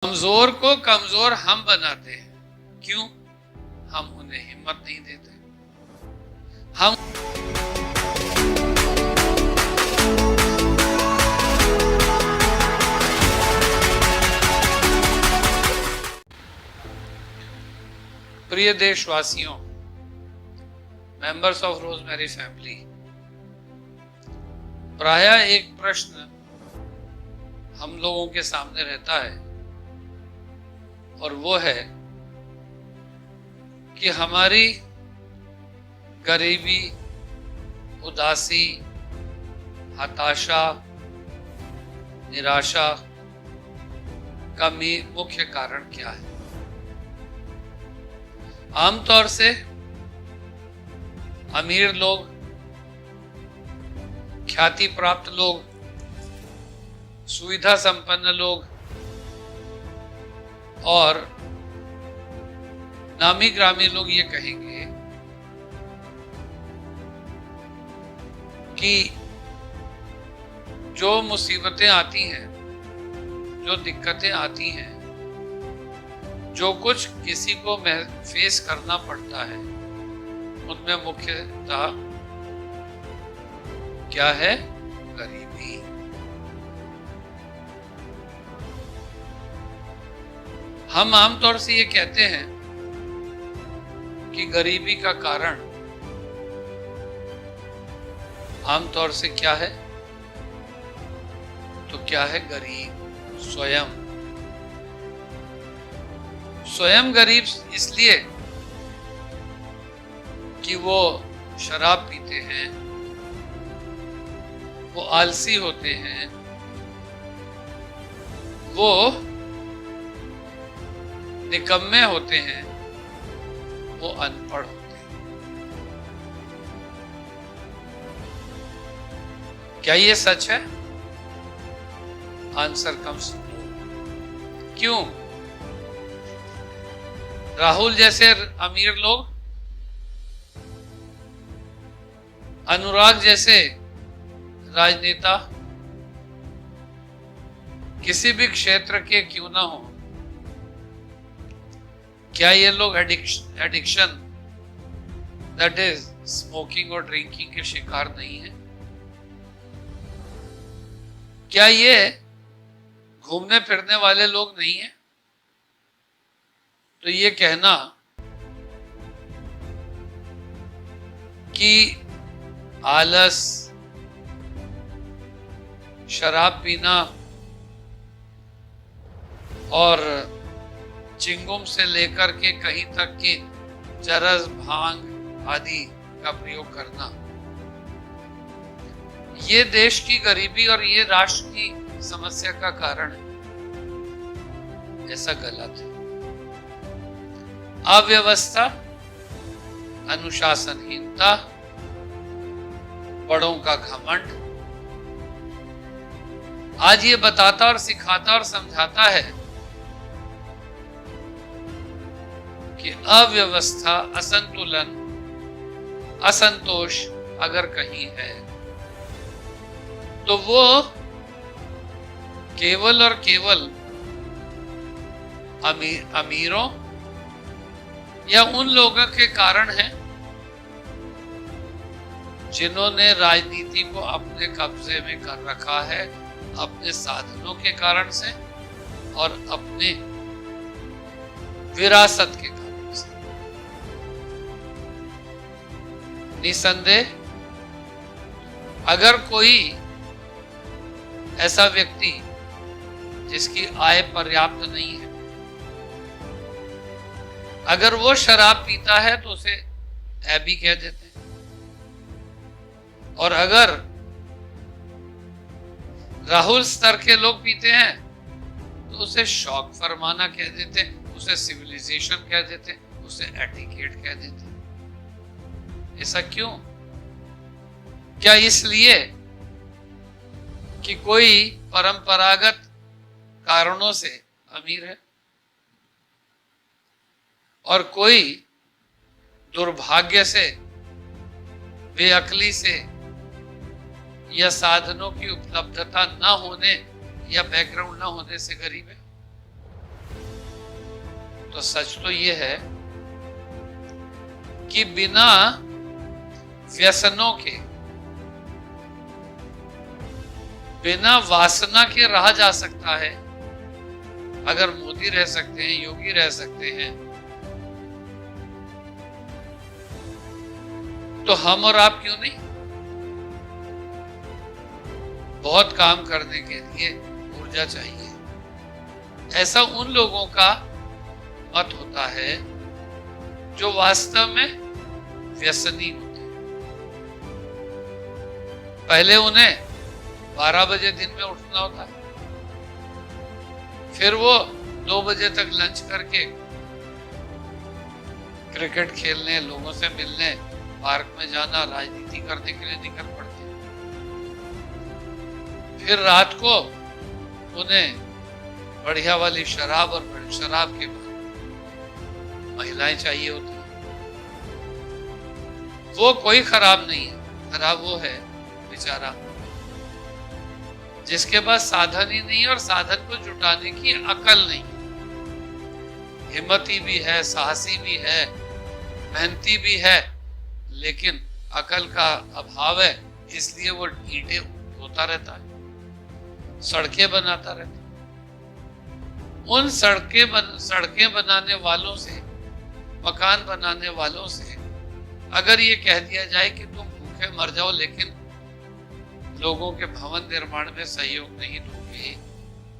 कमजोर को कमजोर हम बनाते हैं। क्यों? हम उन्हें हिम्मत नहीं देते। हम प्रिय देशवासियों, मेंबर्स ऑफ रोजमेरी फैमिली, प्रायः एक प्रश्न हम लोगों के सामने रहता है और वो है कि हमारी गरीबी, उदासी, हताशा, निराशा का मुख्य कारण क्या है। आमतौर से अमीर लोग, ख्याति प्राप्त लोग, सुविधा संपन्न लोग और नामी ग्रामी लोग ये कहेंगे कि जो मुसीबतें आती हैं, जो दिक्कतें आती हैं, जो कुछ किसी को फेस करना पड़ता है, उनमें मुख्यतः क्या है? गरीबी। हम आमतौर से ये कहते हैं कि गरीबी का कारण आमतौर से क्या है? तो क्या है? गरीब स्वयं। स्वयं गरीब इसलिए कि वो शराब पीते हैं, वो आलसी होते हैं, वो निकम्मे होते हैं, वो अनपढ़ होते हैं। क्या ये सच है? Answer comes no. क्यों? राहुल जैसे अमीर लोग, अनुराग जैसे राजनेता, किसी भी क्षेत्र के क्यों ना हो, क्या ये लोग एडिक्शन दैट इज स्मोकिंग और ड्रिंकिंग के शिकार नहीं है? क्या ये घूमने फिरने वाले लोग नहीं है? तो ये कहना कि आलस, शराब पीना और चिंगुम से लेकर के कहीं तक कि चरस, भांग आदि का प्रयोग करना, ये देश की गरीबी और ये राष्ट्र की समस्या का कारण है। ऐसा गलत है। अव्यवस्था, अनुशासनहीनता, बड़ों का घमंड आज ये बताता और सिखाता और समझाता है कि अव्यवस्था, असंतुलन, असंतोष अगर कहीं है तो वो केवल और केवल अमीरों या उन लोगों के कारण है जिन्होंने राजनीति को अपने कब्जे में कर रखा है, अपने साधनों के कारण से और अपने विरासत के कारण से। निसंदेह अगर कोई ऐसा व्यक्ति जिसकी आय पर्याप्त नहीं है, अगर वो शराब पीता है तो उसे ऐबी कह देते हैं, और अगर राहुल स्तर के लोग पीते हैं तो उसे शौक फरमाना कह देते हैं, उसे सिविलाइजेशन कह देते हैं, उसे एटिकेट कह देते हैं। ऐसा क्यों? क्या इसलिए कि कोई परंपरागत कारणों से अमीर है और कोई दुर्भाग्य से, बेअक्ली से या साधनों की उपलब्धता न होने या बैकग्राउंड न होने से गरीब है? तो सच तो ये है कि बिना व्यसनों के, बिना वासना के रहा जा सकता है। अगर मोदी रह सकते हैं, योगी रह सकते हैं, तो हम और आप क्यों नहीं? बहुत काम करने के लिए ऊर्जा चाहिए। ऐसा उन लोगों का मत होता है जो वास्तव में व्यसनी होते हैं। पहले उन्हें 12 बजे दिन में उठना होता है, फिर वो 2 बजे तक लंच करके क्रिकेट खेलने, लोगों से मिलने, पार्क में जाना, राजनीति करने के लिए निकल पड़ते हैं। फिर रात को उन्हें बढ़िया वाली शराब और शराब के बाद महिलाएं चाहिए होती हैं। वो कोई खराब नहीं है, खराब वो है बेचारा जिसके पास साधन ही नहीं है और साधन को जुटाने की अकल नहीं। हिम्मती भी है, साहसी भी है, मेहनती भी है, लेकिन अकल का अभाव है, इसलिए वो ईंटें ढोता रहता है, सड़कें बनाता रहता है। उन सड़कें बनाने वालों से, मकान बनाने वालों से अगर ये कह दिया जाए कि तुम भूखे मर जाओ लेकिन लोगों के भवन निर्माण में सहयोग नहीं दोगे,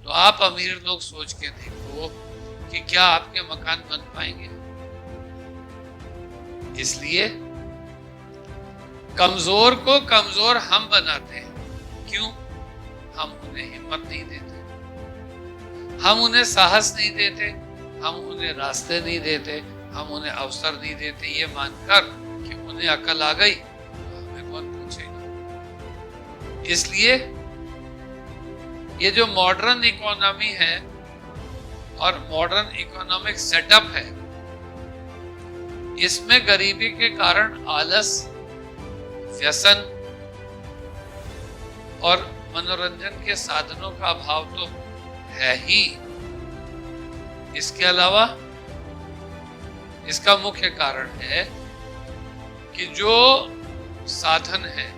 तो आप अमीर लोग सोच के देखो कि क्या आपके मकान बन पाएंगे? इसलिए कमजोर को कमजोर हम बनाते हैं। क्यों? हम उन्हें हिम्मत नहीं देते, हम उन्हें साहस नहीं देते, हम उन्हें रास्ते नहीं देते, हम उन्हें अवसर नहीं देते, ये मानकर कि उन्हें अकल आ गई तो हमें कौन पूछेगा। इसलिए ये जो मॉडर्न इकोनॉमी है और मॉडर्न इकोनॉमिक सेटअप है, इसमें गरीबी के कारण आलस, व्यसन और मनोरंजन के साधनों का अभाव तो है ही। इसके अलावा इसका मुख्य कारण है कि जो साधन है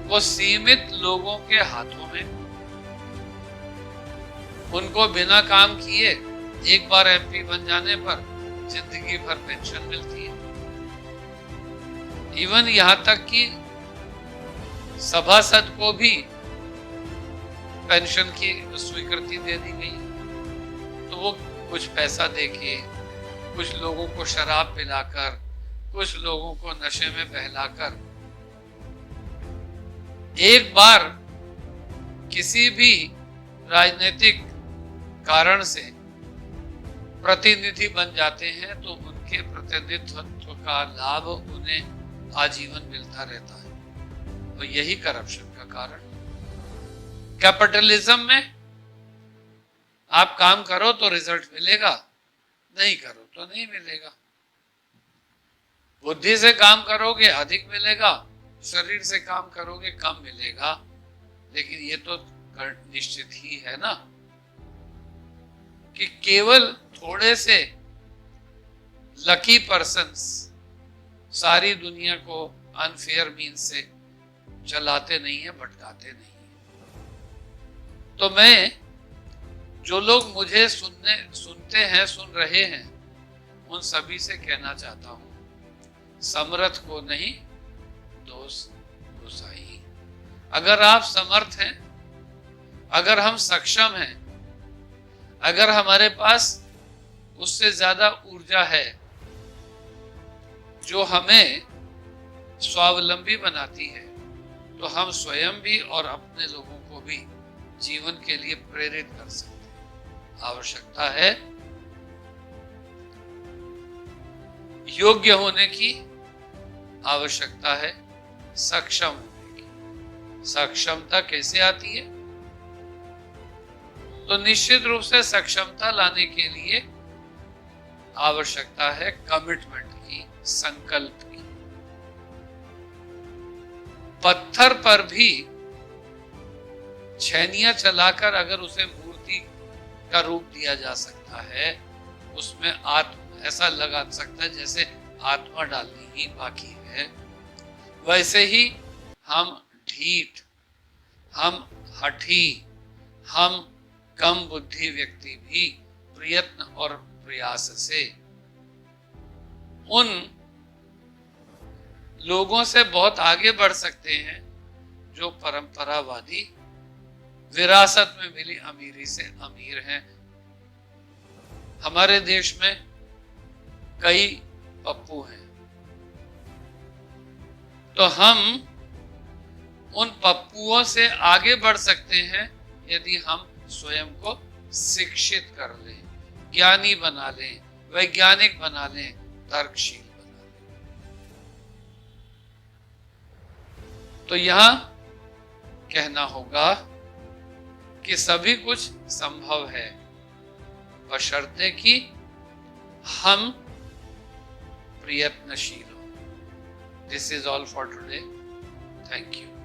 वो सीमित लोगों के हाथों में, उनको बिना काम किए एक बार एमपी बन जाने पर जिंदगी भर पेंशन मिलती है। इवन यहां तक कि सभासद को भी पेंशन की स्वीकृति दे दी गई। तो वो कुछ पैसा देके, कुछ लोगों को शराब पिलाकर, कुछ लोगों को नशे में बहलाकर एक बार किसी भी राजनीतिक कारण से प्रतिनिधि बन जाते हैं तो उनके प्रतिनिधित्व का लाभ उन्हें आजीवन मिलता रहता है। तो यही करप्शन का कारण। कैपिटलिज्म में आप काम करो तो रिजल्ट मिलेगा, नहीं करो तो नहीं मिलेगा। बुद्धि से काम करोगे अधिक मिलेगा, शरीर से काम करोगे कम मिलेगा। लेकिन ये तो निश्चित ही है ना कि केवल थोड़े से लकी पर्सन्स सारी दुनिया को अनफेयर मीन से चलाते नहीं है, भटकाते नहीं है। तो मैं, जो लोग मुझे सुनते हैं, सुन रहे हैं, उन सभी से कहना चाहता हूं, समर्थ को नहीं दोष गोसाई। अगर आप समर्थ हैं, अगर हम सक्षम हैं, अगर हमारे पास उससे ज्यादा ऊर्जा है जो हमें स्वावलंबी बनाती है, तो हम स्वयं भी और अपने लोगों को भी जीवन के लिए प्रेरित कर सकते हैं। आवश्यकता है योग्य होने की, आवश्यकता है सक्षम होने की। सक्षमता कैसे आती है? तो निश्चित रूप से सक्षमता लाने के लिए आवश्यकता है कमिटमेंट की, संकल्प की। पत्थर पर भी छैनियां चलाकर अगर उसे मूर्ति का रूप दिया जा सकता है, उसमें आत्म ऐसा लगा सकता है जैसे आत्मा डालनी ही बाकी है। वैसे ही हम ढीठ, हम हठी, हम कम बुद्धि व्यक्ति भी प्रयत्न और प्रयास से उन लोगों से बहुत आगे बढ़ सकते हैं जो परंपरावादी विरासत में मिली अमीरी से अमीर हैं। हमारे देश में कई पप्पू हैं, तो हम उन पप्पुओं से आगे बढ़ सकते हैं यदि हम स्वयं को शिक्षित कर लें, ज्ञानी बना लें, वैज्ञानिक बना लें, तर्कशील बना लें। तो यहां कहना होगा कि सभी कुछ संभव है, बशर्ते कि हम प्रयत्नशील हो। This is all for today. Thank you.